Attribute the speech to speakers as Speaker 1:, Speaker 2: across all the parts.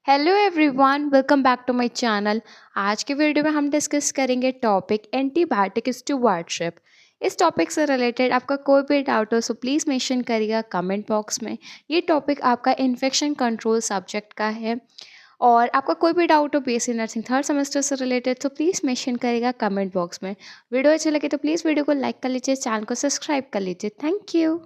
Speaker 1: Hello everyone, welcome back to my channel. आज के video में हम डिस्कस करेंगे टॉपिक एंटीबायोटिक स्टूवर्डशिप। इस टॉपिक से रिलेटेड आपका कोई भी डाउट हो सो प्लीज़ मेंशन करिएगा कमेंट बॉक्स में। ये टॉपिक आपका इन्फेक्शन कंट्रोल सब्जेक्ट का है और आपका कोई भी डाउट हो बीएससी नर्सिंग थर्ड सेमेस्टर से रिलेटेड तो प्लीज़ मेंशन करिएगा कमेंट बॉक्स में। वीडियो अच्छी लगे तो प्लीज़ वीडियो को लाइक कर लीजिए, चैनल को सब्सक्राइब कर लीजिए। Thank you.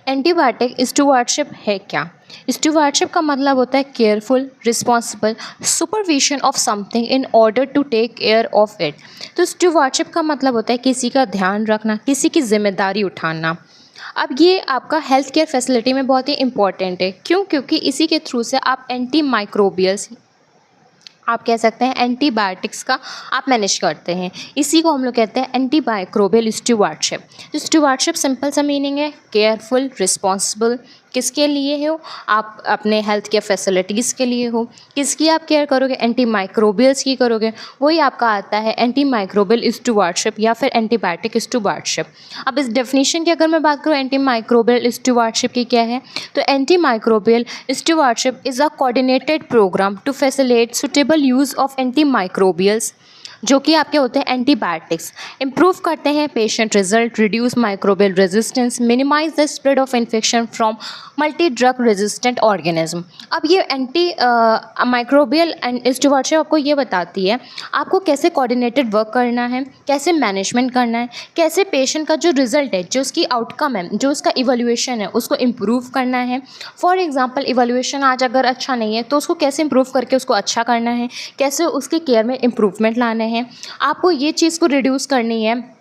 Speaker 2: एंटीबायोटिक स्टूवर्डशिप है क्या? स्टूवर्डशिप का मतलब होता है careful, responsible supervision of something in order to take care of it. तो स्टूवर्डशिप का मतलब होता है किसी का ध्यान रखना, किसी की जिम्मेदारी उठाना। अब ये आपका हेल्थ केयर फैसिलिटी में बहुत ही इंपॉर्टेंट है। क्यों? क्योंकि इसी के थ्रू से आप एंटी माइक्रोबियल्स, आप कह सकते हैं एंटीबायोटिक्स का आप मैनेज करते हैं। इसी को हम लोग कहते हैं एंटी माइक्रोबियल स्टूवर्डशिप। तो स्टूवर्डशिप सिंपल सा मीनिंग है केयरफुल, रिस्पॉन्सिबल। किसके लिए हो? आप अपने हेल्थ केयर फैसिलिटीज़ के लिए हो। किसकी आप केयर करोगे? एंटी माइक्रोबियल्स की करोगे। वही आपका आता है एंटी माइक्रोबियल स्टूवर्डशिप या फिर एंटीबायोटिक स्टूवर्डशिप। अब इस डेफिनेशन की अगर मैं बात करूँ एंटी माइक्रोबियल स्टूवर्डशिप की क्या है, तो anti microbial stewardship is a coordinated program to facilitate suitable use of anti microbials, जो कि आपके होते हैं एंटीबायोटिक्स, इम्प्रूव करते हैं patient result, reduce microbial resistance, minimize the spread of infection from multi drug resistant organism. अब ये anti microbial स्टूवर्डशिप आपको ये बताती है आपको कैसे कोऑर्डिनेटेड वर्क करना है, कैसे मैनेजमेंट करना है, कैसे पेशेंट का जो रिजल्ट है, जो उसकी आउटकम है, जो उसका इवैल्यूएशन है, उसको इम्प्रूव करना है। फॉर एग्जांपल इवैल्यूएशन आज अगर अच्छा नहीं है तो उसको कैसे इम्प्रूव करके उसको अच्छा करना है, कैसे उसके केयर में इम्प्रूवमेंट लाना है, आपको ये चीज़ को रिड्यूस करनी है।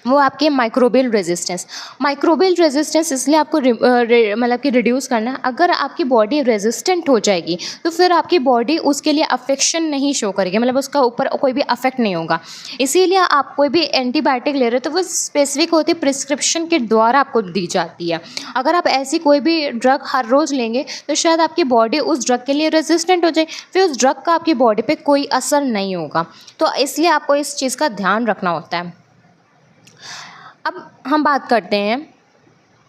Speaker 2: वो आपके माइक्रोबियल रेजिस्टेंस इसलिए आपको मतलब कि रिड्यूस करना है। अगर आपकी बॉडी रेजिस्टेंट हो जाएगी तो फिर आपकी बॉडी उसके लिए अफेक्शन नहीं शो करेगी, मतलब उसका ऊपर कोई भी अफेक्ट नहीं होगा। इसीलिए आप कोई भी एंटीबायोटिक ले रहे हो तो वो स्पेसिफिक होती है, प्रिस्क्रिप्शन के द्वारा आपको दी जाती है। अगर आप ऐसी कोई भी ड्रग हर रोज़ लेंगे तो शायद आपकी बॉडी उस ड्रग के लिए रेजिस्टेंट हो जाए, फिर उस ड्रग का आपकी बॉडी पे कोई असर नहीं होगा। तो इसलिए आपको इस चीज़ का ध्यान रखना होता है। अब हम बात करते हैं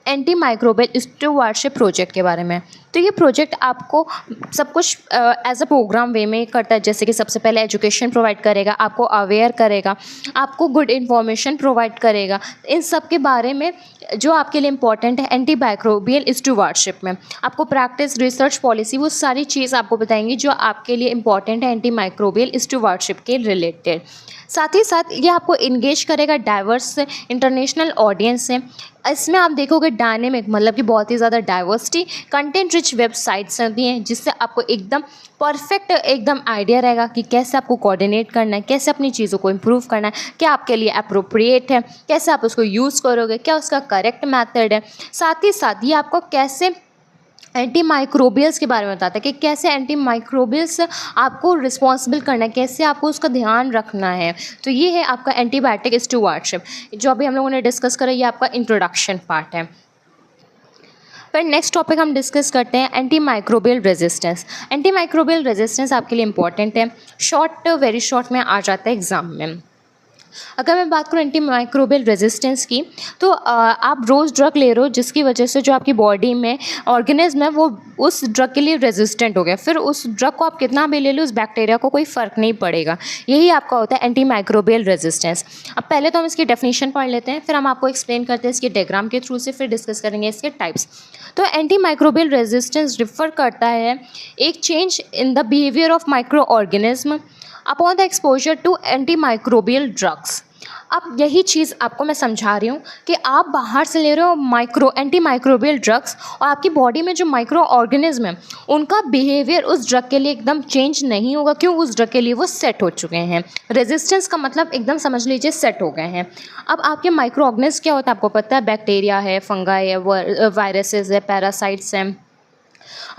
Speaker 2: एंटी माइक्रोबियल स्टूवर्डशिप प्रोजेक्ट के बारे में। तो ये प्रोजेक्ट आपको सब कुछ एज अ प्रोग्राम वे में करता है। जैसे कि सबसे पहले एजुकेशन प्रोवाइड करेगा, आपको अवेयर करेगा, आपको गुड इन्फॉर्मेशन प्रोवाइड करेगा इन सब के बारे में जो आपके लिए इंपॉर्टेंट है एंटी माइक्रोबियल स्टूवर्डशिप में। आपको प्रैक्टिस, रिसर्च, पॉलिसी, वो सारी चीज़ आपको बताएंगी जो आपके लिए इंपॉर्टेंट है एंटी माइक्रोबियल स्टूवर्डशिप के रिलेटेड। साथ ही साथ ये आपको इंगेज करेगा डाइवर्स इंटरनेशनल ऑडियंस से। इसमें आप देखोगे डायनेमिक, मतलब कि बहुत ही ज़्यादा डाइवर्सिटी, कंटेंट रिच वेबसाइट्स होती हैं जिससे आपको एकदम परफेक्ट एकदम आइडिया रहेगा कि कैसे आपको कोऑर्डिनेट करना है, कैसे अपनी चीज़ों को इम्प्रूव करना है, क्या आपके लिए अप्रोप्रिएट है, कैसे आप उसको यूज़ करोगे, क्या उसका करेक्ट मेथड है। साथ ही साथ ये आपको कैसे एंटी माइक्रोबियल्स के बारे में बताता है कि कैसे एंटी माइक्रोबियल्स आपको रिस्पॉन्सिबल करना है, कैसे आपको उसका ध्यान रखना है। तो ये है आपका एंटीबायोटिक स्टूवर्डशिप जो अभी हम लोगों ने डिस्कस करा, ये आपका इंट्रोडक्शन पार्ट है। फिर नेक्स्ट टॉपिक हम डिस्कस करते हैं anti microbial resistance. Anti microbial resistance आपके लिए इंपॉर्टेंट है, वेरी शॉर्ट में आ जाता है एग्जाम में। अगर मैं बात करूँ एंटी माइक्रोबियल रेजिस्टेंस की, तो आप रोज़ ड्रग ले रहे हो जिसकी वजह से जो आपकी बॉडी में ऑर्गेनिज्म है वो उस ड्रग के लिए रेजिस्टेंट हो गया। फिर उस ड्रग को आप कितना भी ले लो, उस बैक्टीरिया को कोई फ़र्क नहीं पड़ेगा। यही आपका होता है एंटी माइक्रोबियल रेजिस्टेंस। अब पहले तो हम इसकी डेफिनेशन पढ़ लेते हैं, फिर हम आपको एक्सप्लेन करते हैं इसके डायग्राम के थ्रू से, फिर डिस्कस करेंगे इसके टाइप्स। तो एंटी माइक्रोबियल रेजिस्टेंस रिफर करता है एक change in the behaviour of micro organism upon the exposure to antimicrobial drugs. अब यही चीज़ आपको मैं समझा रही हूँ कि आप बाहर से ले रहे हो एंटी माइक्रोबियल ड्रग्स और आपकी बॉडी में जो माइक्रो ऑर्गेनिज्म है उनका बिहेवियर उस ड्रग के लिए एकदम चेंज नहीं होगा। क्यों? उस ड्रग के लिए वो सेट हो चुके हैं। रेजिस्टेंस का मतलब एकदम समझ लीजिए सेट हो गए हैं। अब आपके माइक्रो ऑर्गेनिज्म क्या होता है आपको पता है, बैक्टीरिया है, फंगाई है, वायरसेस है, पैरासाइट्स हैं।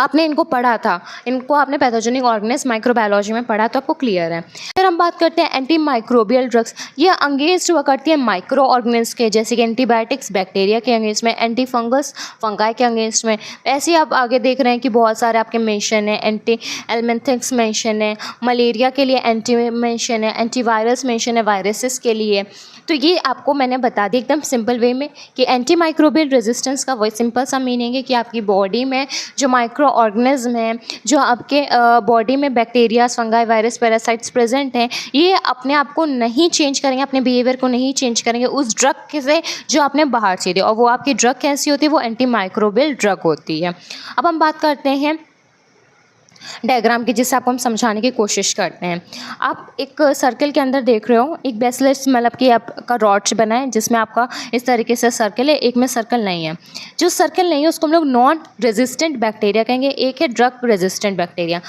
Speaker 2: आपने इनको पढ़ा था, इनको आपने पैथोजेनिक ऑर्गेनिज्म माइक्रोबायोलॉजी में पढ़ा तो आपको क्लियर है। फिर हम बात करते हैं एंटी माइक्रोबियल ड्रग्स। ये अगेंस्ट हुआ करती है माइक्रो ऑर्गेनिज्म के, जैसे कि एंटीबायोटिक्स बैक्टीरिया के अगेंस्ट में, एंटी फंगस फंगाई के अगेंस्ट में। ऐसे ही आप आगे देख रहे हैं कि बहुत सारे आपके मेंशन है, एंटी एलमेंथिक्स मेंशन है, मलेरिया के लिए एंटी मेंशन है, एंटीवायरस मेंशन है वायरसेस के लिए। तो ये आपको मैंने बता दी एकदम सिंपल वे में कि एंटी माइक्रोबियल रेजिस्टेंस का वही सिंपल सा मीनिंग है कि आपकी बॉडी में जो माइक्रो ऑर्गेनिज्म है, जो आपके बॉडी में bacteria, fungi, virus, parasites present हैं, ये अपने आप को नहीं चेंज करेंगे, अपने बिहेवियर को नहीं चेंज करेंगे उस ड्रग से जो आपने बाहर से दी। और वो आपकी ड्रग कैसी होती है? वो एंटी माइक्रोबियल ड्रग होती है। अब हम बात करते हैं डायग्राम की, जिससे आपको हम समझाने की कोशिश करते हैं। आप एक सर्कल के अंदर देख रहे हो, एक बेसलेस मतलब कि आपका रॉड बना है जिसमें आपका इस तरीके से सर्कल है, एक में सर्कल नहीं है। जो सर्कल नहीं है उसको हम लोग नॉन रेजिस्टेंट बैक्टीरिया कहेंगे, एक है ड्रग रेजिस्टेंट बैक्टीरिया।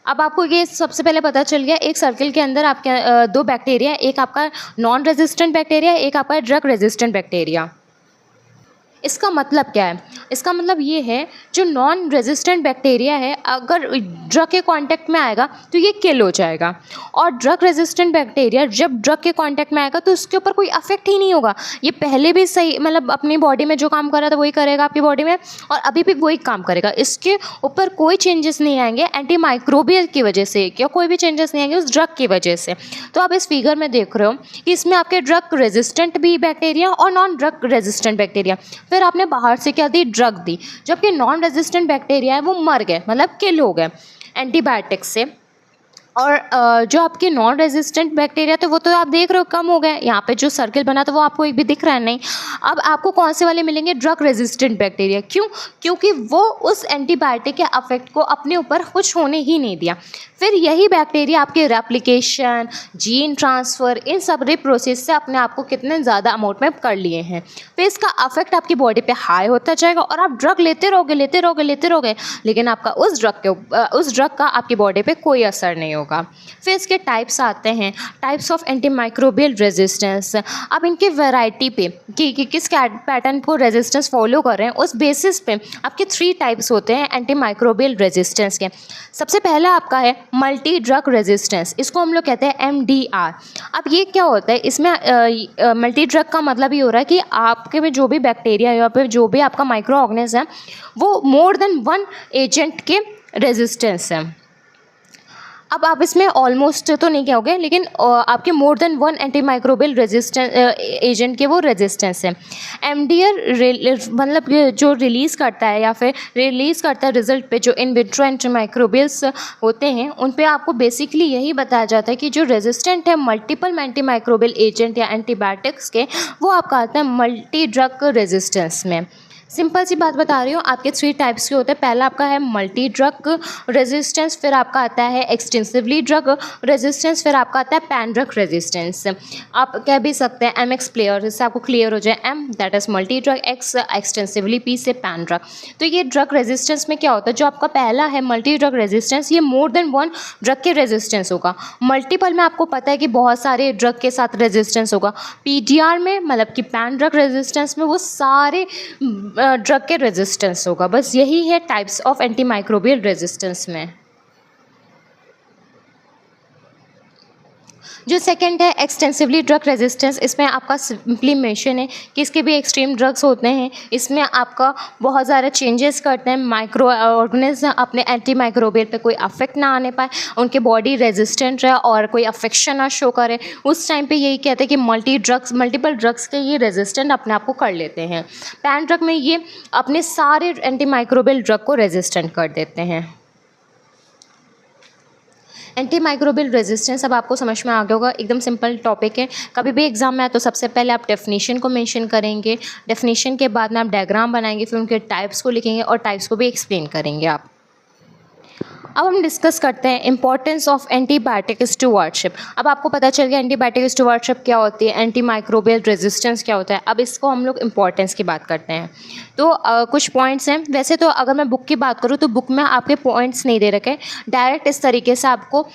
Speaker 2: अब आपको ये सबसे पहले पता चल गया, एक सर्कल के अंदर आपके दो बैक्टीरिया, एक आपका नॉन रेजिस्टेंट बैक्टीरिया, एक आपका ड्रग रेजिस्टेंट बैक्टीरिया। इसका मतलब क्या है? इसका मतलब ये है जो नॉन रेजिस्टेंट बैक्टीरिया है अगर ड्रग के कांटेक्ट में आएगा तो ये किल हो जाएगा, और ड्रग रेजिस्टेंट बैक्टीरिया जब ड्रग के कांटेक्ट में आएगा तो उसके ऊपर कोई अफेक्ट ही नहीं होगा। ये पहले भी सही मतलब अपनी बॉडी में जो काम कर रहा था वही करेगा आपकी बॉडी में, और अभी भी वही काम करेगा। इसके ऊपर कोई चेंजेस नहीं आएंगे एंटी माइक्रोबियल की वजह से, क्या कोई भी चेंजेस नहीं आएंगे उस ड्रग की वजह से। तो आप इस फिगर में देख रहे हो कि इसमें आपके ड्रग रेजिस्टेंट भी बैक्टीरिया और नॉन ड्रग रेजिस्टेंट बैक्टीरिया, फिर आपने बाहर से क्या दी? ड्रग दी। जबकि नॉन रेजिस्टेंट बैक्टीरिया है वो मर गए, मतलब किल हो गए एंटीबायोटिक्स से, और जो आपके नॉन रेजिस्टेंट बैक्टीरिया थे वो तो आप देख रहे हो कम हो गए। यहाँ पे जो सर्कल बना था वो आपको एक भी दिख रहा है नहीं। अब आपको कौन से वाले मिलेंगे? Drug resistant bacteria. क्यों? क्योंकि वो उस एंटीबायोटिक के अफेक्ट को अपने ऊपर कुछ होने ही नहीं दिया। फिर यही बैक्टीरिया आपके रेप्लिकेशन, जीन ट्रांसफ़र, इन सब प्रोसेस से अपने आप को कितने ज़्यादा अमाउंट में कर लिए हैं। फिर इसका अफेक्ट आपकी बॉडी पे हाई होता जाएगा और आप ड्रग लेते रहोगे, लेकिन आपका उस ड्रग का आपकी बॉडी पे कोई असर नहीं होगा। फिर इसके टाइप्स आते हैं, टाइप्स ऑफ एंटीमाइक्रोबियल रेजिस्टेंस। अब इनके वैरायटी पे कि किस पैटर्न को रेजिस्टेंस फॉलो कर रहे हैं उस बेसिस पे आपके 3 टाइप्स होते हैं एंटीमाइक्रोबियल रेजिस्टेंस के। सबसे पहला आपका है मल्टी ड्रग रेजिस्टेंस, इसको हम लोग कहते हैं MDR। अब ये क्या होता है? इसमें मल्टी ड्रग का मतलब ये हो रहा है कि आपके में जो भी बैक्टीरिया या फिर जो भी आपका माइक्रो ऑर्गेनिज्म है वो मोर देन 1 एजेंट के रेजिस्टेंस है। अब आप इसमें ऑलमोस्ट तो नहीं कहोगे, लेकिन आपके more than 1 antimicrobial resistance agent के वो रेजिस्टेंस है। MDR मतलब जो रिलीज़ करता है या फिर रिलीज़ करता है रिजल्ट पे जो इन विट्रो एंटीमाइक्रोबियल्स होते हैं उन पे आपको बेसिकली यही बताया जाता है कि जो रेजिस्टेंट है मल्टीपल एंटीमाइक्रोबियल एजेंट या एंटीबायोटिक्स के, वो आपका आता है मल्टी ड्रग रेजिस्टेंस में। सिंपल सी बात बता रही हूँ, आपके 3 टाइप्स के होते हैं। पहला आपका है मल्टी ड्रग रेजिस्टेंस, फिर आपका आता है एक्सटेंसिवली ड्रग रेजिस्टेंस, फिर आपका आता है पैन ड्रग रेजिस्टेंस। आप कह भी सकते हैं MX प्लेयर, जिससे आपको क्लियर हो जाए। M that is multi drug, X extensively, P से पैन ड्रग। तो ये ड्रग रेजिस्टेंस में क्या होता है? जो आपका पहला है मल्टी ड्रग रेजिस्टेंस, ये मोर देन 1 ड्रग के रेजिस्टेंस होगा। मल्टीपल में आपको पता है कि बहुत सारे ड्रग के साथ रेजिस्टेंस होगा। PDR में मतलब कि पैन ड्रग रेजिस्टेंस में वो सारे ड्रग के रेजिस्टेंस होगा। बस यही है टाइप्स ऑफ एंटीमाइक्रोबियल रेजिस्टेंस में। जो सेकंड है एक्सटेंसिवली ड्रग रेजिस्टेंस, इसमें आपका सिंपली मेंशन है कि इसके भी एक्सट्रीम ड्रग्स होते हैं। इसमें आपका बहुत ज़्यादा चेंजेस करते हैं, माइक्रो ऑर्गेनिज्म अपने एंटी माइक्रोबियल पे कोई अफेक्ट ना आने पाए, उनके बॉडी रेजिस्टेंट रहे और कोई अफेक्शन ना शो करे। उस टाइम पे यही कहते हैं कि मल्टीपल ड्रग्स के ये रेजिस्टेंट अपने आप को कर लेते हैं। पैन ड्रग में ये अपने सारे एंटी माइक्रोबियल ड्रग को रेजिस्टेंट कर देते हैं। एंटी माइक्रोबियल रेजिस्टेंस अब आपको समझ में आ गया होगा, एकदम सिंपल टॉपिक है। कभी भी एग्जाम में आए तो सबसे पहले आप डेफिनेशन को मेंशन करेंगे, डेफिनेशन के बाद में आप डायग्राम बनाएंगे, फिर उनके टाइप्स को लिखेंगे और टाइप्स को भी एक्सप्लेन करेंगे आप। अब हम डिस्कस करते हैं इंपॉर्टेंस ऑफ एंटीबायोटिक स्टूवर्डशिप। अब आपको पता चल गया एंटीबायोटिक स्टूवर्डशिप क्या होती है, एंटी माइक्रोबियल रेजिस्टेंस क्या होता है। अब इसको हम लोग इंपॉर्टेंस की बात करते हैं। तो कुछ पॉइंट्स हैं। वैसे तो अगर मैं बुक की बात करूँ तो बुक में आपके पॉइंट्स नहीं दे रखे, डायरेक्ट इस तरीके से आपको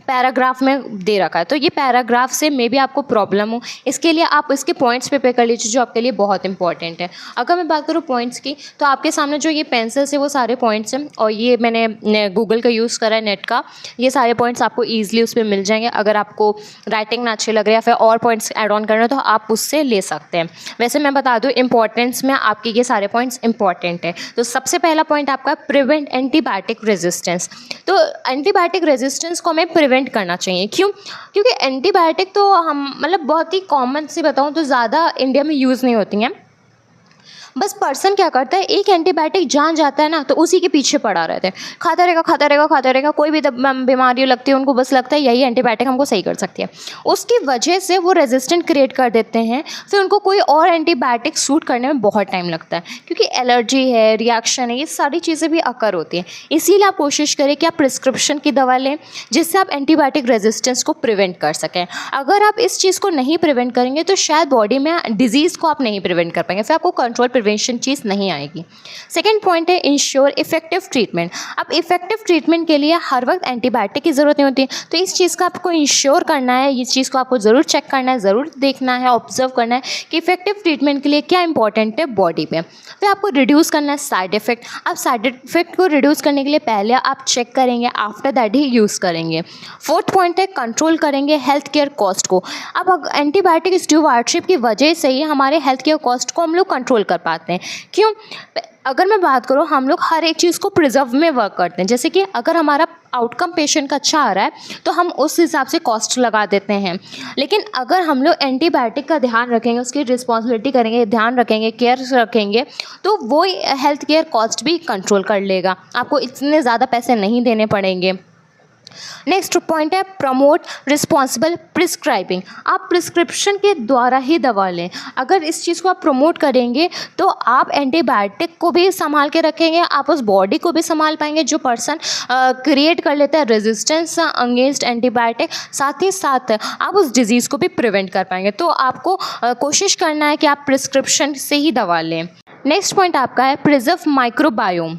Speaker 2: पैराग्राफ में दे रखा है, तो ये पैराग्राफ से मे बी आपको प्रॉब्लम हो, इसके लिए आप इसके पॉइंट्स प्रिपेयर कर लीजिए जो आपके लिए बहुत इंपॉर्टेंट है। अगर मैं बात करूँ पॉइंट्स की, तो आपके सामने जो ये पेंसिल्स है वो सारे पॉइंट्स हैं, और ये मैंने गूगल का यूज़ करा है, नेट का। ये सारे पॉइंट्स आपको ईजिली उस पर मिल जाएंगे। अगर आपको राइटिंग ना अच्छी लग रही है या फिर और पॉइंट्स ऐड ऑन करना है तो आप उससे ले सकते हैं। वैसे मैं बता दूँ इंपॉर्टेंस में आपके ये सारे पॉइंट्स इंपॉर्टेंट है। तो सबसे पहला पॉइंट आपका प्रिवेंट एंटीबायोटिक रेजिस्टेंस। तो एंटीबायोटिक रेजिस्टेंस को हमें प्रिवेंट करना चाहिए। क्यों? क्योंकि एंटीबायोटिक तो हम मतलब बहुत ही कॉमन से बताऊं तो ज़्यादा इंडिया में यूज़ नहीं होती हैं। बस पर्सन क्या करता है, एक एंटीबायोटिक जान जाता है ना तो उसी के पीछे पड़ा रहता है, खाता रहेगा खाता रहेगा खाता रहेगा। कोई भी बीमारी लगती है उनको बस लगता है यही एंटीबायोटिक हमको सही कर सकती है। उसकी वजह से वो रेजिस्टेंट क्रिएट कर देते हैं, फिर उनको कोई और एंटीबायोटिक सूट करने में बहुत टाइम लगता है, क्योंकि एलर्जी है, रिएक्शन है, ये सारी चीज़ें भी अकर होती हैं। इसीलिए आप कोशिश करें कि आप प्रिस्क्रिप्शन की दवा लें जिससे आप एंटीबायोटिक रेजिस्टेंस को प्रिवेंट कर सकें। अगर आप इस चीज़ को नहीं प्रिवेंट करेंगे तो शायद बॉडी में डिजीज़ को आप नहीं प्रिवेंट कर पाएंगे, फिर आपको कंट्रोल प्रिवेंशन चीज़ नहीं आएगी। सेकेंड पॉइंट है इंश्योर इफेक्टिव ट्रीटमेंट। अब इफेक्टिव ट्रीटमेंट के लिए हर वक्त एंटीबायोटिक की ज़रूरत नहीं होती है, तो इस चीज़ का आपको इंश्योर करना है, इस चीज़ को आपको ज़रूर चेक करना है, ज़रूर देखना है, ऑब्जर्व करना है कि इफेक्टिव ट्रीटमेंट के लिए क्या इंपॉर्टेंट है बॉडी पे। फिर आपको रिड्यूस करना है साइड इफेक्ट। आप साइड इफेक्ट को रिड्यूस करने के लिए पहले आप चेक करेंगे, आफ्टर दैट ही यूज़ करेंगे। फोर्थ पॉइंट है कंट्रोल करेंगे हेल्थ केयर कॉस्ट को। अब एंटीबायोटिक स्टूवर्डशिप की वजह से ही हमारे हेल्थ केयर कॉस्ट को हम लोग कंट्रोल कर पाते हैं। क्यों? अगर मैं बात करूँ, हम लोग हर एक चीज़ को प्रिजर्व में वर्क करते हैं। जैसे कि अगर हमारा आउटकम पेशेंट का अच्छा आ रहा है तो हम उस हिसाब से कॉस्ट लगा देते हैं, लेकिन अगर हम लोग एंटीबायोटिक का ध्यान रखेंगे, उसकी रिस्पॉन्सिबिलिटी करेंगे, ध्यान रखेंगे, केयर रखेंगे, तो वो हेल्थ केयर कॉस्ट भी कंट्रोल कर लेगा, आपको इतने ज़्यादा पैसे नहीं देने पड़ेंगे। नेक्स्ट पॉइंट है प्रमोट रिस्पॉन्सिबल प्रिस्क्राइबिंग। आप प्रिस्क्रिप्शन के द्वारा ही दवा लें। अगर इस चीज़ को आप प्रमोट करेंगे तो आप एंटीबायोटिक को भी संभाल के रखेंगे, आप उस बॉडी को भी संभाल पाएंगे जो पर्सन क्रिएट कर लेता है रेजिस्टेंस अगेंस्ट एंटीबायोटिक, साथ ही साथ आप उस डिजीज़ को भी प्रिवेंट कर पाएंगे। तो आपको कोशिश करना है कि आप प्रिस्क्रिप्शन से ही दवा लें। नेक्स्ट पॉइंट आपका है प्रिजर्व माइक्रोबायोम।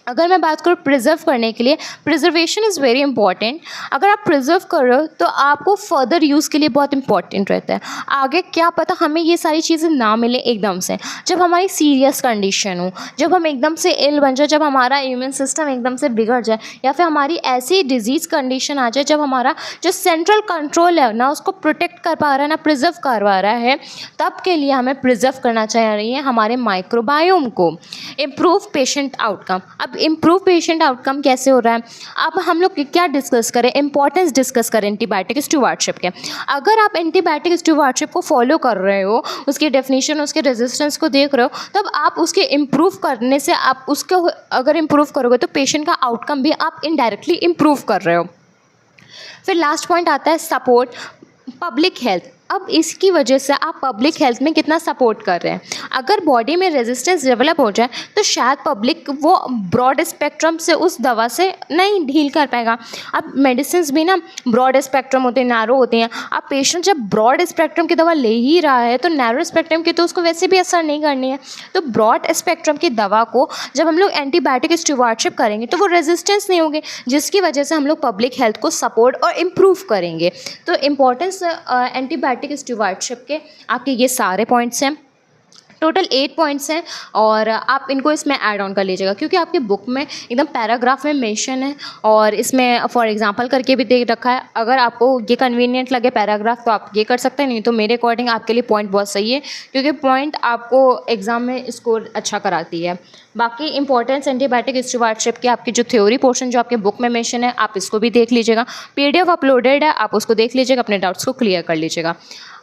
Speaker 2: अगर मैं बात करूँ प्रिजर्व करने के लिए, प्रिजर्वेशन इज़ वेरी इंपॉर्टेंट। अगर आप प्रिजर्व कर रहे हो तो आपको फर्दर यूज़ के लिए बहुत इंपॉर्टेंट रहता है। आगे क्या पता हमें ये सारी चीज़ें ना मिले एकदम से, जब हमारी सीरियस कंडीशन हो, जब हम एकदम से इल बन जाए, जब हमारा इम्यून सिस्टम एकदम से बिगड़ जाए, या फिर हमारी ऐसी डिजीज़ कंडीशन आ जाए जब हमारा जो सेंट्रल कंट्रोल है ना उसको प्रोटेक्ट कर पा रहा है ना प्रिजर्व करवा रहा है, तब के लिए हमें प्रिजर्व करना चाहिए हमारे माइक्रोबायोम को। Improve patient outcome. अब इम्प्रूव पेशेंट आउटकम कैसे हो रहा है? अब हम लोग क्या डिस्कस करें, इंपॉर्टेंस डिस्कस करें एंटीबायोटिक स्टूवर्डशिप के। अगर आप एंटीबायोटिक स्टूवर्डशिप को फॉलो कर रहे हो, उसकी डेफिनेशन, उसके रेजिस्टेंस को देख रहे हो, तब आप उसके इम्प्रूव करने से, आप उसको अगर इम्प्रूव करोगे तो पेशेंट का आउटकम भी आप इनडायरेक्टली इम्प्रूव कर रहे हो। फिर लास्ट पॉइंट आता है सपोर्ट पब्लिक हेल्थ। अब इसकी वजह से आप पब्लिक हेल्थ में कितना सपोर्ट कर रहे हैं। अगर बॉडी में रेजिस्टेंस डेवलप हो जाए तो शायद पब्लिक वो ब्रॉड स्पेक्ट्रम से उस दवा से नहीं डील कर पाएगा। अब मेडिसिन भी ना ब्रॉड स्पेक्ट्रम होते हैं, नैरो होते हैं। अब पेशेंट जब ब्रॉड स्पेक्ट्रम की दवा ले ही रहा है तो नैरो स्पेक्ट्रम की तो उसको वैसे भी असर नहीं करनी है। तो ब्रॉड स्पेक्ट्रम की दवा को जब हम लोग एंटीबायोटिक स्टूवर्डशिप करेंगे तो वो रेजिस्टेंस नहीं होगी, जिसकी वजह से हम लोग पब्लिक हेल्थ को सपोर्ट और इम्प्रूव करेंगे। तो इम्पोर्टेंस एंटीबायोटिक स्टूवर्डशिप के आपके ये सारे पॉइंट्स हैं। टोटल 8 पॉइंट्स हैं और आप इनको इसमें ऐड ऑन कर लीजिएगा, क्योंकि आपकी बुक में एकदम पैराग्राफ में मेंशन है और इसमें फॉर एग्जांपल करके भी दे रखा है। अगर आपको ये कन्वीनियंट लगे पैराग्राफ तो आप ये कर सकते हैं, नहीं तो मेरे अकॉर्डिंग आपके लिए पॉइंट बहुत सही है, क्योंकि पॉइंट आपको एग्ज़ाम में स्कोर अच्छा कराती है। बाकी इंपॉर्टेंस एंटीबायोटिक स्टूवर्डशिप की आपकी जो थ्योरी पोर्शन जो आपके बुक में मेंशन है, आप इसको भी देख लीजिएगा। PDF अपलोडेड है, आप उसको देख लीजिएगा, अपने डाउट्स को क्लियर कर लीजिएगा।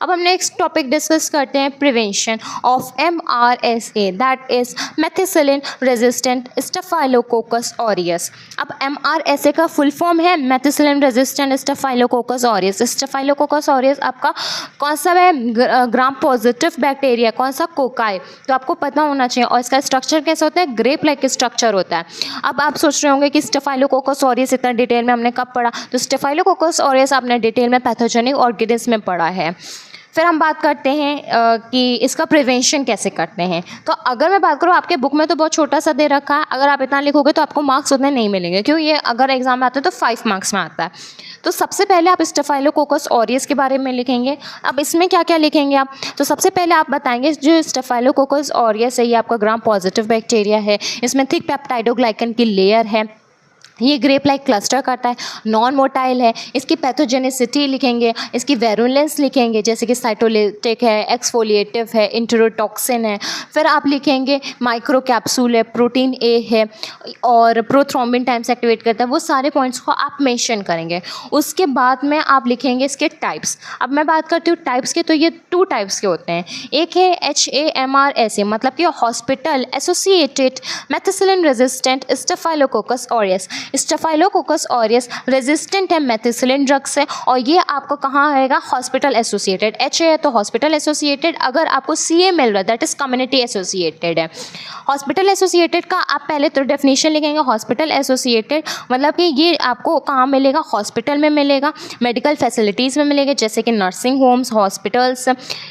Speaker 2: अब हम नेक्स्ट टॉपिक डिस्कस करते हैं prevention of MRSA, that is methicillin resistant staphylococcus aureus. अब MRSA का फुल फॉर्म है methicillin resistant staphylococcus aureus. Staphylococcus aureus आपका कौन सा है? ग्राम पॉजिटिव बैक्टीरिया, कौन सा? कोकाई। तो आपको पता होना चाहिए। और इसका स्ट्रक्चर कैसा होता है? ग्रेप लाइक स्ट्रक्चर होता है। अब आप सोच रहे होंगे कि स्टेफाइलोकोकस ऑरियस इतना डिटेल में हमने कब पढ़ा? तो स्टेफाइलोकोकस ऑरियस आपने डिटेल में पैथोजेनिक ऑर्गेनिज्म में पढ़ा है। फिर हम बात करते हैं कि इसका प्रिवेंशन कैसे करते हैं। तो अगर मैं बात करूँ, आपके बुक में तो बहुत छोटा सा दे रखा है, अगर आप इतना लिखोगे तो आपको मार्क्स उतने नहीं मिलेंगे, क्यों, ये अगर एग्जाम में आता है तो 5 मार्क्स में आता है। तो सबसे पहले आप स्टेफाइलोकोकस ऑरियस के बारे में लिखेंगे। अब इसमें क्या क्या लिखेंगे आप, तो सबसे पहले आप बताएंगे जो स्टेफाइलोकोकस ऑरियस है ये आपका ग्राम पॉजिटिव बैक्टीरिया है, इसमें थिक पेप्टाइडोग्लाइकन की लेयर है, ये ग्रेप लाइक क्लस्टर करता है, नॉन मोटाइल है, इसकी पैथोजेनिसिटी लिखेंगे, इसकी वेरुलेंस लिखेंगे जैसे कि साइटोलिटिक है, एक्सफोलिएटिव है, इंटेरोटॉक्सिन है। फिर आप लिखेंगे माइक्रो कैप्सूल है, प्रोटीन ए है और प्रोथ्रोम्बिन टाइम से एक्टिवेट करता है, वो सारे पॉइंट्स को आप मेंशन करेंगे। उसके बाद में आप लिखेंगे इसके टाइप्स। अब मैं बात करती हूँ टाइप्स के, तो ये 2 टाइप्स के होते हैं। एक है HAMRSA, मतलब कि hospital associated methicillin resistant staphylococcus aureus. Staphylococcus aureus resistant है मेथिसिलिन ड्रग से, और ये आपको कहाँ आएगा, हॉस्पिटल एसोसिएटेड। HA है तो हॉस्पिटल एसोसिएटेड, अगर आपको CA मिल रहा है दैट इज कम्युनिटी एसोसिएटेड है। हॉस्पिटल एसोसिएटेड का आप पहले तो डेफिनेशन लिखेंगे। हॉस्पिटल एसोसिएटेड मतलब कि ये आपको कहाँ मिलेगा, हॉस्पिटल में मिलेगा, मेडिकल फैसिलिटीज़ में मिलेगा जैसे कि नर्सिंग होम्स, हॉस्पिटल्स।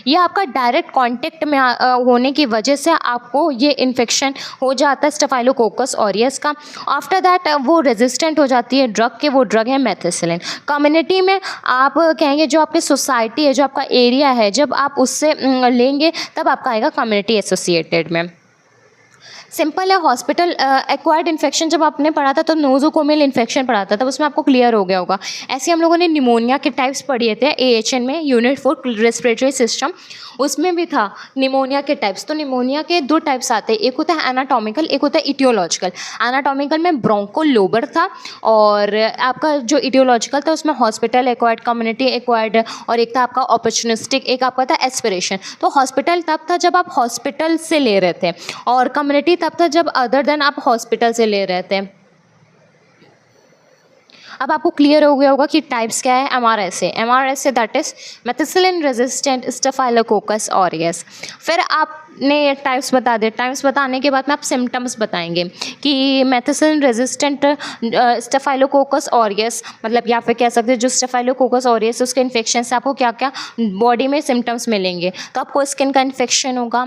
Speaker 2: ये आपका डायरेक्ट कॉन्टेक्ट में होने की वजह से आपको ये इन्फेक्शन हो जाता है स्टेफाइलोकोकस ऑरियस का। आफ्टर दैट वो रेजिस्टेंट हो जाती है ड्रग के, वो ड्रग है मेथिसिलिन। कम्युनिटी में आप कहेंगे जो आपकी सोसाइटी है, जो आपका एरिया है, जब आप उससे लेंगे तब आपका आएगा कम्युनिटी एसोसिएटेड में। सिंपल है। हॉस्पिटल एक्वायर्ड इन्फेक्शन जब आपने पढ़ा था तो नोजोकोमियल इन्फेक्शन पढ़ा था, तब उसमें आपको क्लियर हो गया होगा। ऐसे हम लोगों ने निमोनिया के टाइप्स पढ़े थे AHN में, यूनिट 4 रेस्पिरेटरी सिस्टम, उसमें भी था निमोनिया के टाइप्स। तो निमोनिया के 2 टाइप्स आते हैं, एक होता है एनाटॉमिकल, एक होता है इटियोलॉजिकल। एनाटॉमिकल में ब्रोंकोलोबर था, और आपका जो इटियोलॉजिकल था उसमें हॉस्पिटल एक्वायर्ड, कम्युनिटी एक्वायर्ड, और एक था आपका ऑपर्चुनिस्टिक, एक आपका था एस्पिरेशन। तो हॉस्पिटल तब था जब आप हॉस्पिटल से ले रहे थे, और कम्युनिटी तब था जब अदर देन आप हॉस्पिटल से ले रहे थे। अब आपको क्लियर हो गया होगा कि टाइप्स क्या है। MRSA that is methicillin resistant staphylococcus aureus. फिर आपने टाइप्स बता दिए। टाइप्स बताने के बाद में आप सिम्टम्स बताएंगे कि मेथिसिलिन रेजिस्टेंट स्टेफाइलोकोकस ऑरियस, मतलब या फिर कह सकते हैं जो स्टेफाइलोकोकस ऑरियस उसके इन्फेक्शन से आपको क्या क्या बॉडी में सिम्टम्स मिलेंगे। तो आपको स्किन का इन्फेक्शन होगा,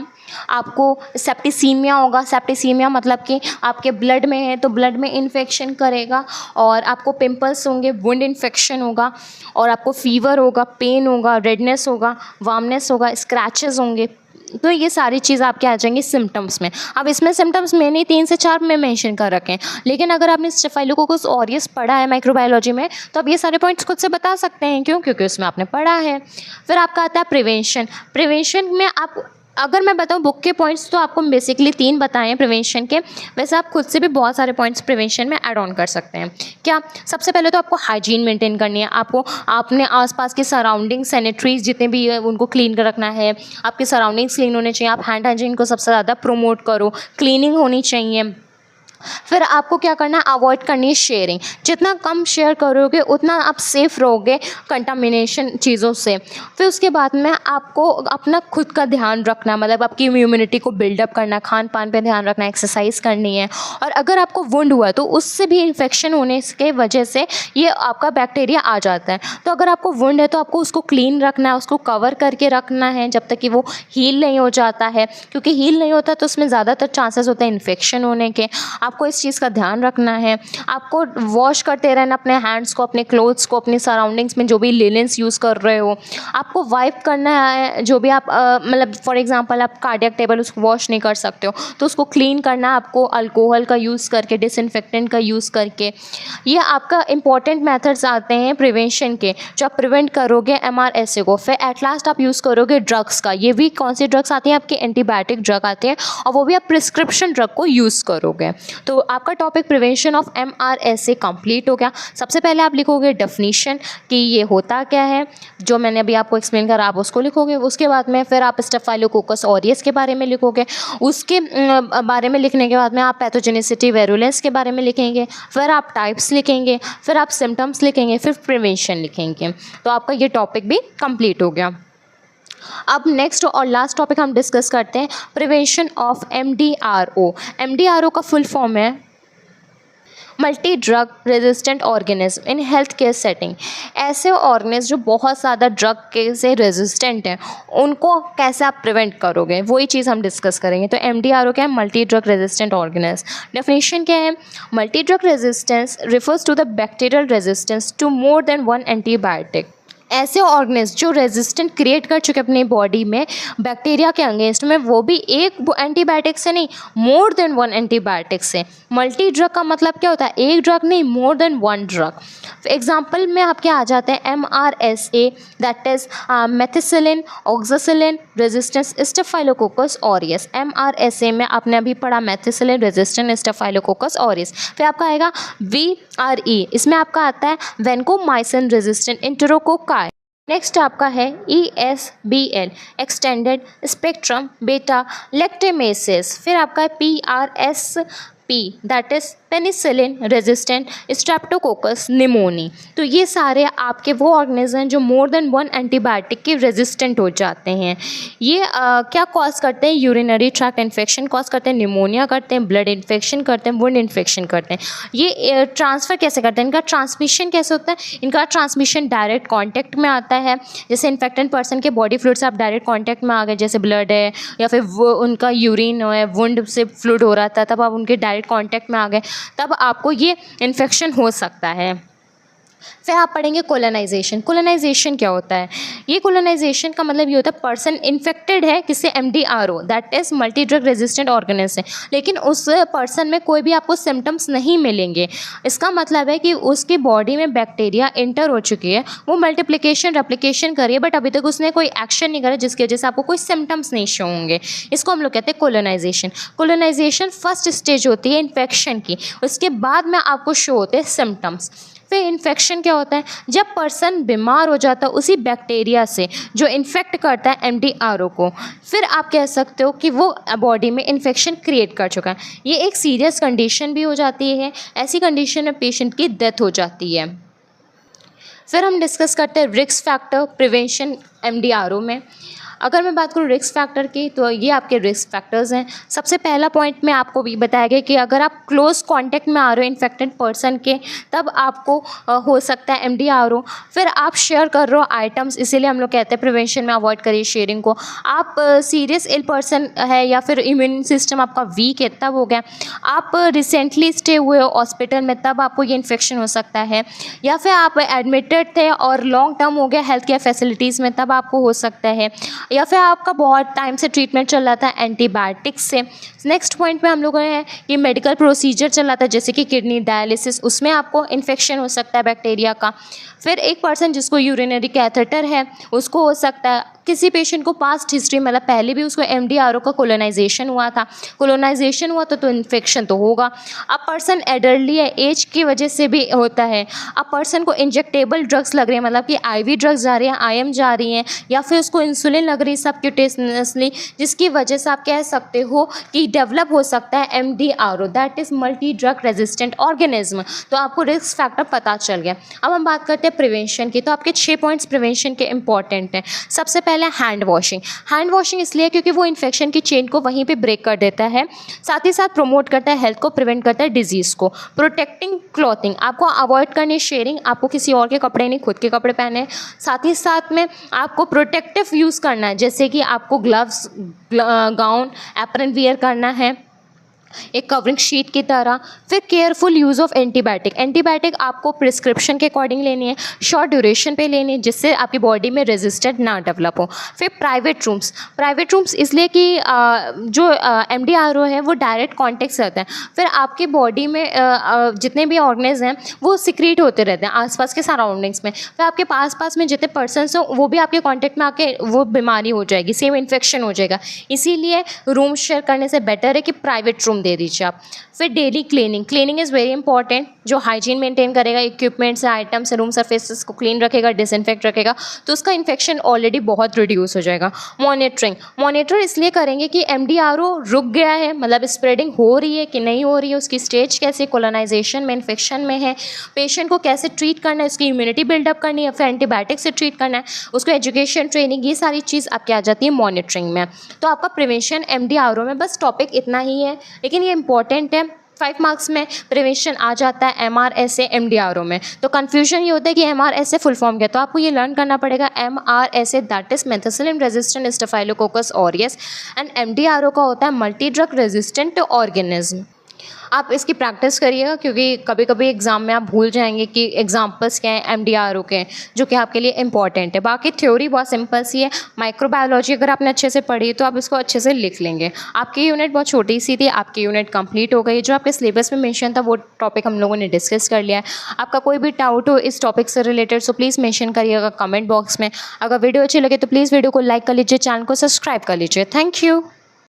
Speaker 2: आपको सेप्टिसीमिया होगा। सेप्टिसीमिया मतलब कि आपके ब्लड में है तो ब्लड में इन्फेक्शन करेगा, और आपको पिंपल्स होंगे, वुंड इन्फेक्शन होगा, और आपको फीवर होगा, पेन होगा, रेडनेस होगा, वार्मनेस होगा, स्क्रैचेस होंगे। तो ये सारी चीज़ आपके आ जाएंगी सिम्टम्स में। अब इसमें सिम्टम्स मैंने 3 से 4 में मेंशन कर रखे हैं, लेकिन अगर आपने स्टेफाइलोकोकस ऑरियस पढ़ा है माइक्रोबायोलॉजी में तो आप ये सारे पॉइंट्स खुद से बता सकते हैं। क्यों? क्योंकि उसमें आपने पढ़ा है। फिर आपका आता है प्रिवेंशन। प्रिवेंशन में आप, अगर मैं बताऊं बुक के पॉइंट्स तो आपको बेसिकली 3 बताए हैं प्रिवेंशन के, वैसे आप खुद से भी बहुत सारे पॉइंट्स प्रिवेंशन में ऐड ऑन कर सकते हैं। क्या? सबसे पहले तो आपको हाइजीन मेंटेन करनी है। आपको अपने आसपास के सराउंडिंग सैनिटरीज जितने भी है उनको क्लीन कर रखना है। आपके सराउंडिंग्स क्लीन होने चाहिए। आप हैंड हाइजीन को सबसे ज़्यादा प्रमोट करो, क्लीनिंग होनी चाहिए। फिर आपको क्या करना है, अवॉइड करनी है शेयरिंग। जितना कम शेयर करोगे उतना आप सेफ रहोगे कंटामिनेशन चीज़ों से। फिर उसके बाद में आपको अपना खुद का ध्यान रखना, मतलब आपकी इम्यूनिटी को बिल्डअप करना, खान पान पे ध्यान रखना, एक्सरसाइज करनी है। और अगर आपको वुंड हुआ तो उससे भी इन्फेक्शन होने के वजह से ये आपका बैक्टीरिया आ जाता है। तो अगर आपको वुंड है तो आपको उसको क्लीन रखना है, उसको कवर करके रखना है जब तक कि वो हील नहीं हो जाता है, क्योंकि हील नहीं होता तो उसमें ज़्यादातर चांसेस होते हैं इन्फेक्शन होने के। आपको इस चीज़ का ध्यान रखना है। आपको वॉश करते रहना अपने हैंड्स को, अपने क्लोथ्स को, अपनी सराउंडिंग्स में जो भी लिनेंस यूज़ कर रहे हो आपको वाइप करना है। जो भी आप मतलब फॉर एग्जांपल आप कार्डियक टेबल उसको वॉश नहीं कर सकते हो तो उसको क्लीन करना है आपको अल्कोहल का यूज़ करके, डिसइंफेक्टेंट का यूज़ करके। ये आपका इंपॉर्टेंट मेथड्स आते हैं प्रिवेंशन के, जो आप प्रिवेंट करोगे MRSA को। फिर एट लास्ट आप यूज़ करोगे ड्रग्स का। ये भी कौन सी ड्रग्स आती हैं? आपके एंटीबायोटिक ड्रग आते हैं, और वो भी आप प्रिस्क्रिप्शन ड्रग को यूज़ करोगे। तो आपका topic prevention of MRSA complete हो गया। सबसे पहले आप लिखोगे डेफिनेशन कि ये होता क्या है, जो मैंने अभी आपको एक्सप्लेन करा आप उसको लिखोगे। उसके बाद में फिर आप स्टेफाइलोकोकस ऑरियस के बारे में लिखोगे। उसके बारे में लिखने के बाद में आप पैथोजेनिसिटी, वेरुलेंस के बारे में लिखेंगे। फिर आप टाइप्स लिखेंगे, फिर आप सिम्टम्स लिखेंगे, फिर प्रिवेंशन लिखेंगे। तो आपका ये टॉपिक भी कंप्लीट हो गया। अब नेक्स्ट और लास्ट टॉपिक हम डिस्कस करते हैं प्रिवेंशन ऑफ MDRO। MDRO का फुल फॉर्म है multi drug resistant organism in health care setting, ऐसे ऑर्गेनिज्म जो बहुत ज़्यादा ड्रग के से रेजिस्टेंट हैं उनको कैसे आप प्रिवेंट करोगे, वही चीज़ हम डिस्कस करेंगे। तो MDRO क्या है? Multi drug resistant organism. Definition क्या है? Multi drug resistance refers to the bacterial resistance to more than one antibiotic, ऐसे ऑर्गेनिज्म जो रेजिस्टेंट क्रिएट कर चुके अपनी बॉडी में बैक्टीरिया के अगेंस्ट में, वो भी एक एंटीबायोटिक से नहीं, मोर देन वन एंटीबायोटिक से। मल्टी ड्रग का मतलब क्या होता है? एक ड्रग नहीं, मोर देन वन ड्रग। एग्जाम्पल में आपके आ जाते हैं MRSA, that is methicillin oxacillin resistance staphylococcus aureus. MRSA में आपने अभी पढ़ा मेथिसिलिन रेजिस्टेंट स्टेफाइलोकोकस ऑरियस। फिर आपका आएगा VRE, इसमें आपका आता है वेनकोमाइसिन रेजिस्टेंट इंटेरोकोकाई। नेक्स्ट आपका है ESBL एक्सटेंडेड स्पेक्ट्रम बेटा लैक्टेमेसेस। फिर आपका है PRSP that is penicillin resistant Streptococcus pneumoniae. तो ये सारे आपके वो ऑर्गेनिज्म हैं जो मोर देन वन एंटीबायोटिक के रेजिस्टेंट हो जाते हैं। ये क्या कॉज करते हैं? यूरिनरी ट्रैक्ट इन्फेक्शन कॉज करते हैं, निमोनिया करते हैं, ब्लड इन्फेक्शन करते हैं, वुंड इन्फेक्शन करते हैं। ये ट्रांसफ़र कैसे करते हैं? इनका ट्रांसमिशन कैसे होता है? इनका ट्रांसमिशन डायरेक्ट कॉन्टैक्ट में आता है। जैसे इन्फेक्टेड पर्सन के बॉडी फ्लूइड से आप डायरेक्ट कॉन्टैक्ट में आ गए, जैसे ब्लड है या फिर वो उनका यूरिन है, वुंड से फ्लूइड हो रहा था, तब आप उनके डायरेक्ट कॉन्टैक्ट में आ गए, तब आपको ये इन्फेक्शन हो सकता है। फिर आप पढ़ेंगे कोलोनाइजेशन। कोलोनाइजेशन क्या होता है? ये कोलोनाइजेशन का मतलब ये होता है पर्सन इन्फेक्टेड है किससे? MDRO that is multi drug resistant organism से, लेकिन उस पर्सन में कोई भी आपको सिम्टम्स नहीं मिलेंगे। इसका मतलब है कि उसकी बॉडी में बैक्टीरिया इंटर हो चुकी है, वो मल्टीप्लिकेशन रेप्लिकेशन कर रही है, बट अभी तक उसने कोई एक्शन नहीं करा जिसकी वजह से आपको कोई सिम्टम्स नहीं शो होंगे। इसको हम लोग कहते हैं कोलोनाइजेशन। कोलोनाइजेशन फर्स्ट स्टेज होती है इन्फेक्शन की, उसके बाद में आपको शो होते हैं सिम्टम्स। फिर इन्फेक्शन क्या होता है? जब पर्सन बीमार हो जाता है उसी बैक्टीरिया से जो इन्फेक्ट करता है MDRO को, फिर आप कह सकते हो कि वो बॉडी में इन्फेक्शन क्रिएट कर चुका है। ये एक सीरियस कंडीशन भी हो जाती है, ऐसी कंडीशन में पेशेंट की डेथ हो जाती है। फिर हम डिस्कस करते हैं रिस्क फैक्टर प्रिवेंशन MDRO में। अगर मैं बात करूँ रिस्क फैक्टर की, तो ये आपके रिस्क फैक्टर्स हैं। सबसे पहला पॉइंट में आपको भी बताया गया कि अगर आप क्लोज कांटेक्ट में आ रहे हो इन्फेक्टेड पर्सन के, तब आपको हो सकता है MDRO। फिर आप शेयर कर रहे हो आइटम्स, इसीलिए हम लोग कहते हैं प्रिवेंशन में अवॉइड करिए शेयरिंग को। आप सीरियस इल पर्सन है या फिर इम्यून सिस्टम आपका वीक है, तब हो गया। आप रिसेंटली स्टे हुए हो हॉस्पिटल में, तब आपको ये इन्फेक्शन हो सकता है। या फिर आप एडमिटेड थे और लॉन्ग टर्म हो गया हेल्थ केयर फैसिलिटीज़ में, तब आपको हो सकता है। या फिर आपका बहुत टाइम से ट्रीटमेंट चल रहा था एंटीबायोटिक्स से। नेक्स्ट पॉइंट में हम लोग हैं कि मेडिकल प्रोसीजर चल रहा था, जैसे कि किडनी डायलिसिस, उसमें आपको इन्फेक्शन हो सकता है बैक्टीरिया का। फिर एक पर्सन जिसको यूरिनरी कैथेटर है उसको हो सकता है। किसी पेशेंट को पास्ट हिस्ट्री मतलब पहले भी उसको MDRO का कोलोनाइजेशन हुआ था, कोलोनाइजेशन हुआ तो इन्फेक्शन तो होगा। अब पर्सन एडल्टली है, एज की वजह से भी होता है। अब पर्सन को इंजेक्टेबल ड्रग्स लग रही है, मतलब कि IV ड्रग्स जा रही हैं, IM जा रही हैं, या फिर उसको इंसुलिन लग रही है सबक्यूटेनियसली, जिसकी वजह से आप कह सकते हो कि डेवलप हो सकता है MDRO that is multi drug resistant organism. तो आपको रिस्क फैक्टर पता चल गया। अब हम बात करते हैं प्रिवेंशन की। तो आपके 6 पॉइंट्स प्रिवेंशन के इंपॉर्टेंट हैं। सबसे पहले हैंड वॉशिंग। हैंड वॉशिंग इसलिए क्योंकि वो इन्फेक्शन की चेन को वहीं पे ब्रेक कर देता है, साथ ही साथ प्रमोट करता है हेल्थ को, प्रिवेंट करता है डिजीज़ को। प्रोटेक्टिंग क्लॉथिंग, आपको अवॉइड करनी शेयरिंग, आपको किसी और के कपड़े नहीं खुद के कपड़े पहने। साथ ही साथ में आपको प्रोटेक्टिव यूज़ करना है, जैसे कि आपको ग्लव्स, गाउन, एप्रन वियर करना है एक कवरिंग शीट की तरह। फिर careful use of antibiotic. Antibiotic आपको प्रिस्क्रिप्शन के अकॉर्डिंग लेनी है, शॉर्ट ड्यूरेशन पे लेनी है, जिससे आपकी बॉडी में रेजिस्टेंट ना डेवलप हो। फिर प्राइवेट रूम्स। प्राइवेट रूम्स इसलिए कि जो MDRO है वो डायरेक्ट कॉन्टेक्ट से होता है। फिर आपकी बॉडी में जितने भी ऑर्गेनिज्म हैं वो सिक्रीट होते रहते हैं आसपास के सराउंडिंग्स में। फिर आपके पास में जितने पर्सनस हो वो भी आपके कॉन्टेक्ट में आके वो बीमारी हो जाएगी, सेम इन्फेक्शन हो जाएगा। इसीलिए रूम शेयर करने से बेटर है कि प्राइवेट रूम दे दीजिए आप। फिर daily cleaning. Cleaning is very important, जो हाइजीन मेंटेन करेगा, इक्विपमेंट्स से, आइटम्स से, रूम सर्फेसेस को क्लीन रखेगा, डिसइंफेक्ट रखेगा, तो उसका इन्फेक्शन ऑलरेडी बहुत रिड्यूस हो जाएगा। मॉनिटरिंग। मॉनिटर इसलिए करेंगे कि MDRO रुक गया है, मतलब स्प्रेडिंग हो रही है कि नहीं हो रही है, उसकी स्टेज कैसे, कोलोनाइजेशन में, इन्फेक्शन में है, पेशेंट को कैसे ट्रीट करना है, उसकी इम्यूनिटी बिल्डअप करनी है, फिर एंटीबायोटिक से ट्रीट करना है, उसको एजुकेशन, ट्रेनिंग, ये सारी चीज़ आपकी आ जाती है मॉनिटरिंग में। तो आपका प्रिवेंशन MDRO में बस टॉपिक इतना ही है, लेकिन ये इंपॉर्टेंट है। 5 मार्क्स में प्रिवेंशन आ जाता है MRSA MDRO में। तो कन्फ्यूजन ये होता है कि MRSA फुल फॉर्म क्या है, तो आपको ये लर्न करना पड़ेगा। MRSA that is methicillin resistant staphylococcus aureus and MDRO का होता है मल्टी ड्रग रेजिस्टेंट ऑर्गेनिज्म। आप इसकी प्रैक्टिस करिएगा क्योंकि कभी कभी एग्जाम में आप भूल जाएंगे कि एग्जाम्पल्स क्या हैं MDRO के हैं, जो कि आपके लिए इंपॉर्टेंट है। बाकी थ्योरी बहुत सिंपल सी है। माइक्रोबायोलॉजी अगर आपने अच्छे से पढ़ी तो आप इसको अच्छे से लिख लेंगे। आपकी यूनिट बहुत छोटी सी थी, आपकी यूनिट कंप्लीट हो गई। जो आपके सिलेबस में मेंशन था वो टॉपिक हम लोगों ने डिस्कस कर लिया है। आपका कोई भी डाउट हो इस टॉपिक से रिलेटेड सो प्लीज़ मेंशन करिएगा कमेंट बॉक्स में। अगर वीडियो अच्छी लगे तो प्लीज़ वीडियो को लाइक कर लीजिए, चैनल को सब्सक्राइब कर लीजिए। Thank you.